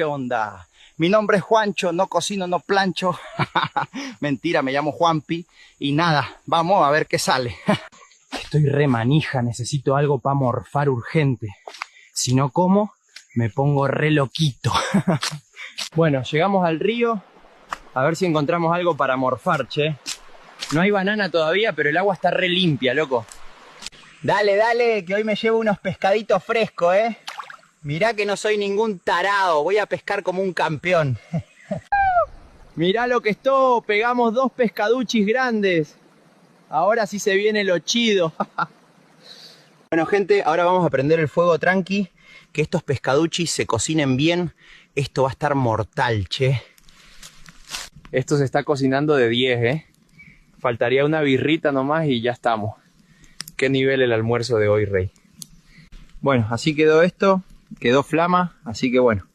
¿Qué onda? Mi nombre es Juancho, no cocino, no plancho. Mentira, me llamo Juanpi. Y nada, vamos a ver qué sale. Estoy re manija, necesito algo para morfar urgente. Si no como, me pongo re loquito. Bueno, llegamos al río. A ver si encontramos algo para morfar, che. No hay banana todavía, pero el agua está re limpia, loco. Dale, dale, que hoy me llevo unos pescaditos frescos, Mirá que no soy ningún tarado, voy a pescar como un campeón. Mirá lo que esto, pegamos 2 pescaduchis grandes. Ahora sí se viene lo chido. Bueno, gente, ahora vamos a prender el fuego tranqui. Que estos pescaduchis se cocinen bien. Esto va a estar mortal, che. Esto se está cocinando de 10, Faltaría una birrita nomás y ya estamos. Qué nivel el almuerzo de hoy, rey. Bueno, así quedó esto. Quedó flama, así que bueno.